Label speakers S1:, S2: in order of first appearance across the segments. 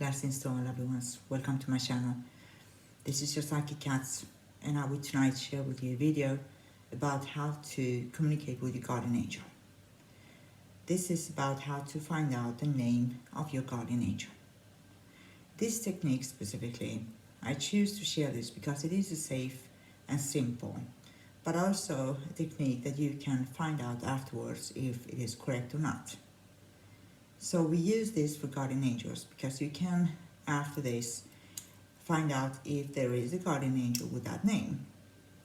S1: Blessings to all lovely ones. Welcome to my channel. This is your Psychic Cats, and I will tonight share with you a video about how to communicate with your guardian angel. This is about how to find out the name of your guardian angel. This technique specifically, I choose to share this because it is a safe and simple, but also a technique that you can find out afterwards if it is correct or not. So we use this for guardian angels because you can, after this, find out if there is a guardian angel with that name.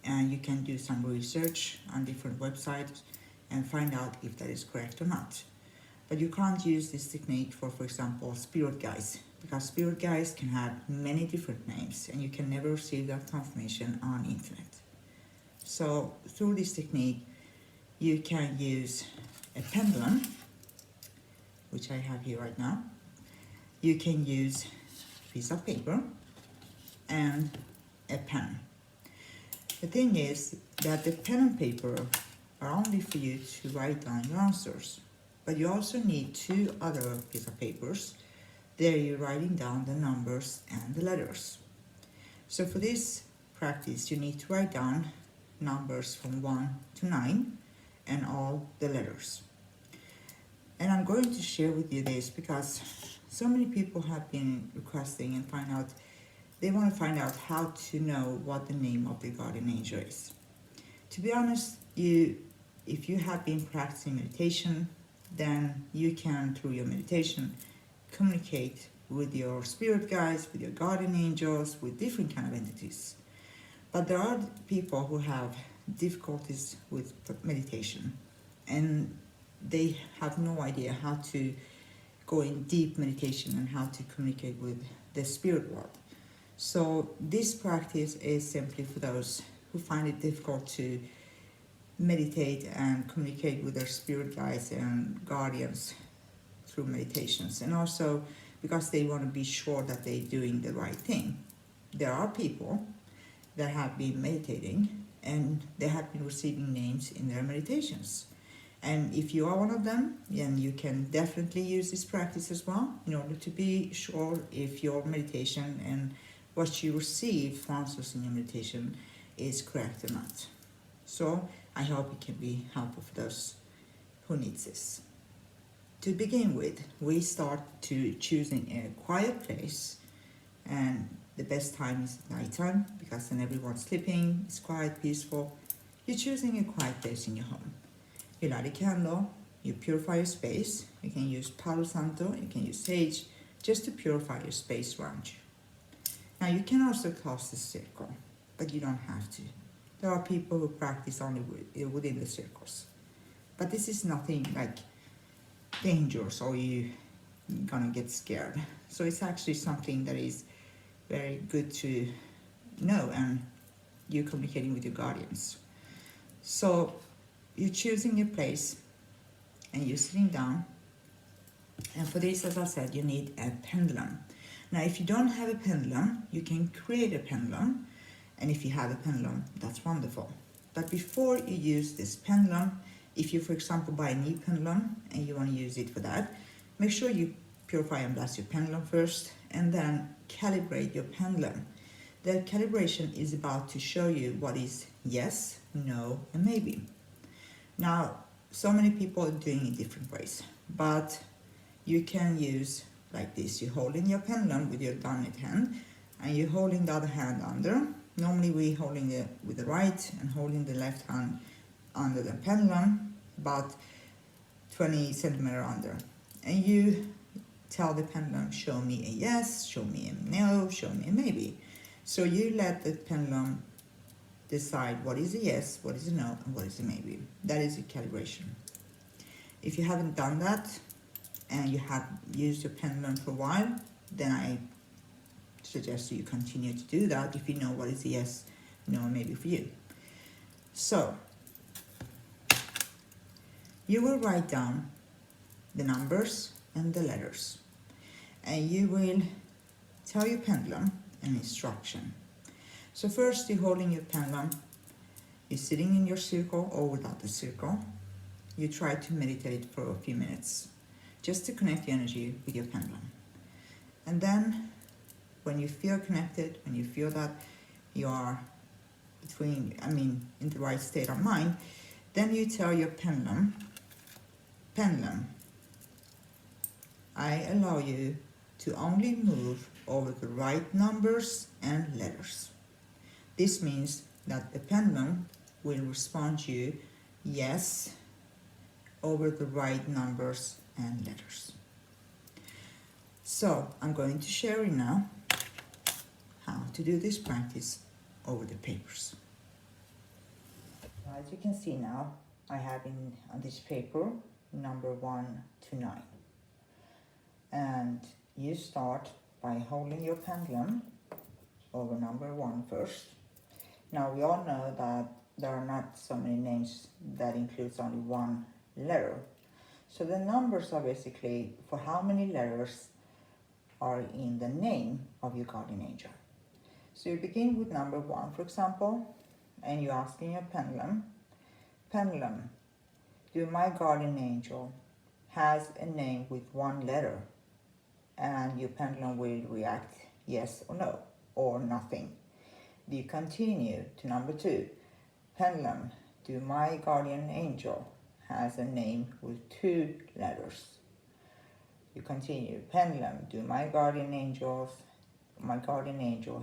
S1: And you can do some research on different websites and find out if that is correct or not. But you can't use this technique for example, spirit guides, because spirit guides can have many different names and you can never receive that confirmation on internet. So through this technique, you can use a pendulum, which I have here right now. You can use a piece of paper and a pen. The thing is that the pen and paper are only for you to write down your answers, but you also need two other pieces of papers. There you're writing down the numbers and the letters. So for this practice, you need to write down numbers from 1 to 9 and all the letters. And I'm going to share with you this because so many people have been requesting and they want to find out how to know what the name of the guardian angel is. To be honest, if you have been practicing meditation, then you can, through your meditation, communicate with your spirit guides, with your guardian angels, with different kind of entities. But there are people who have difficulties with meditation, and they have no idea how to go in deep meditation and how to communicate with the spirit world. So this practice is simply for those who find it difficult to meditate and communicate with their spirit guides and guardians through meditations, and also because they want to be sure that they're doing the right thing. There are people that have been meditating and they have been receiving names in their meditations. And if you are one of them, then you can definitely use this practice as well in order to be sure if your meditation and what you receive for answers in your meditation is correct or not. So I hope it can be helpful for those who need this. To begin with, we start to choosing a quiet place, and the best time is nighttime because then everyone's sleeping, it's quiet, peaceful. You're choosing a quiet place in your home. You light a candle, you purify your space. You can use Palo Santo, you can use sage, just to purify your space around you. Now you can also cast a circle, but you don't have to. There are people who practice only within the circles. But this is nothing like dangerous or you're gonna get scared. So it's actually something that is very good to know, and you're communicating with your guardians. So you're choosing your place and you're sitting down, and for this, as I said, you need a pendulum. Now if you don't have a pendulum, you can create a pendulum, and if you have a pendulum, that's wonderful. But before you use this pendulum, if you for example buy a new pendulum and you want to use it for that, make sure you purify and bless your pendulum first and then calibrate your pendulum. The calibration is about to show you what is yes, no, and maybe. Now, so many people are doing it different ways, but you can use like this. You're holding your pendulum with your dominant hand, and you're holding the other hand under. Normally we're holding it with the right and holding the left hand under the pendulum, about 20 centimeters under. And you tell the pendulum, show me a yes, show me a no, show me a maybe. So you let the pendulum decide what is a yes, what is a no, and what is a maybe. That is a calibration. If you haven't done that and you have used your pendulum for a while, then I suggest you continue to do that if you know what is a yes, no, and maybe for you. So you will write down the numbers and the letters, and you will tell your pendulum an instruction. So first, you're holding your pendulum, you're sitting in your circle or without the circle. You try to meditate for a few minutes just to connect the energy with your pendulum. And then when you feel connected, when you feel that you are in the right state of mind, then you tell your pendulum, I allow you to only move over the right numbers and letters. This means that the pendulum will respond to you yes over the right numbers and letters. So I'm going to share you now how to do this practice over the papers. As you can see now, I have on this paper number 1 to 9. And you start by holding your pendulum over number 1 first. Now we all know that there are not so many names that includes only one letter. So the numbers are basically for how many letters are in the name of your guardian angel. So you begin with number 1, for example, and you're asking your pendulum, do my guardian angel has a name with one letter? And your pendulum will react yes or no, or nothing. You continue to number 2. Pendulum, do my guardian angel has a name with 2 letters? You continue. Pendulum, do my guardian angel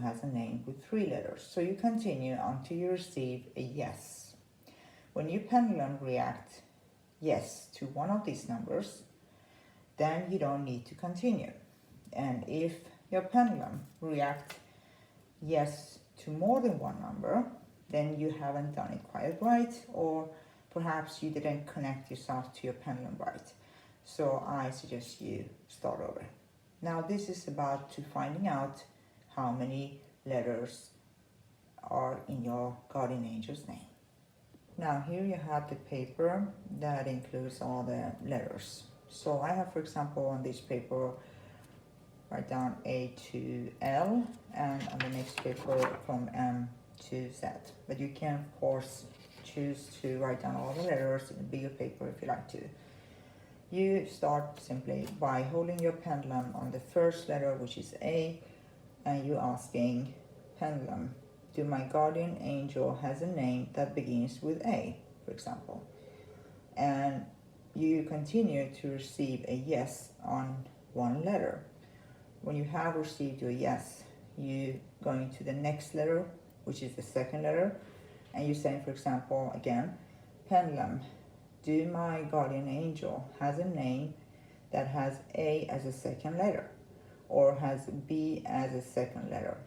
S1: has a name with 3 letters. So you continue until you receive a yes. When your pendulum reacts yes to one of these numbers, then you don't need to continue. And if your pendulum reacts yes to more than one number, then you haven't done it quite right, or perhaps you didn't connect yourself to your pendulum right. So I suggest you start over. Now this is about to finding out how many letters are in your guardian angel's name. Now here you have the paper that includes all the letters. So I have, for example, on this paper, write down A to L, and on the next paper from M to Z. But you can, of course, choose to write down all the letters in a bigger paper if you like to. You start simply by holding your pendulum on the first letter, which is A, and you're asking, pendulum, do my guardian angel has a name that begins with A, for example. And you continue to receive a yes on one letter. When you have received your yes, you going to the next letter, which is the second letter, and you're saying, for example, again, pendulum, do my guardian angel has a name that has A as a second letter, or has B as a second letter.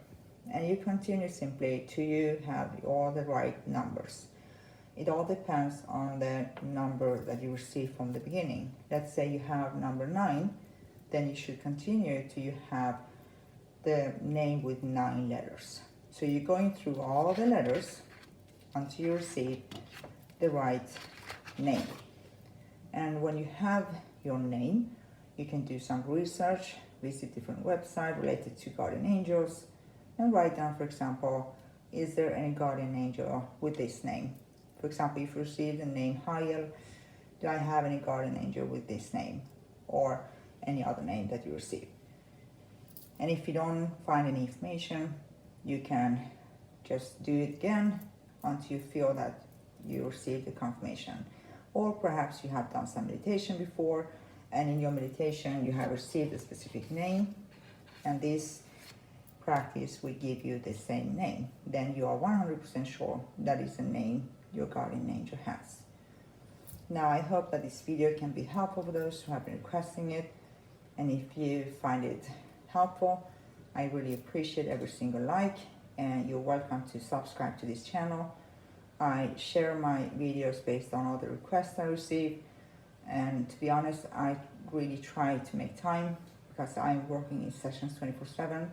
S1: And you continue simply till you have all the right numbers. It all depends on the number that you receive from the beginning. Let's say you have number 9, then you should continue till you have the name with 9 letters. So you're going through all the letters until you receive the right name. And when you have your name, you can do some research, visit different websites related to guardian angels, and write down, for example, is there any guardian angel with this name? For example, if you receive the name Hayel, do I have any guardian angel with this name? Or any other name that you receive. And if you don't find any information, you can just do it again until you feel that you received the confirmation. Or perhaps you have done some meditation before, and in your meditation you have received a specific name, and this practice will give you the same name. Then you are 100% sure that is the name your guardian angel has. Now I hope that this video can be helpful for those who have been requesting it. And if you find it helpful, I really appreciate every single like, and you're welcome to subscribe to this channel. I share my videos based on all the requests I receive, and to be honest, I really try to make time because I'm working in sessions 24/7,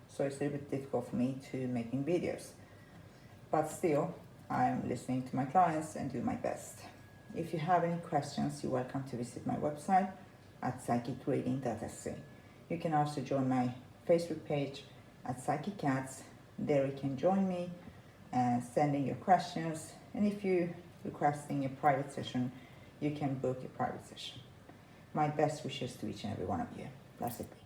S1: so it's a little bit difficult for me to making videos. But still, I'm listening to my clients and do my best. If you have any questions, you're welcome to visit my website at psychicreading.se. You can also join my Facebook page at Psychic Cats. There you can join me and send in your questions. And if you're requesting a private session, you can book a private session. My best wishes to each and every one of you. Blessed be.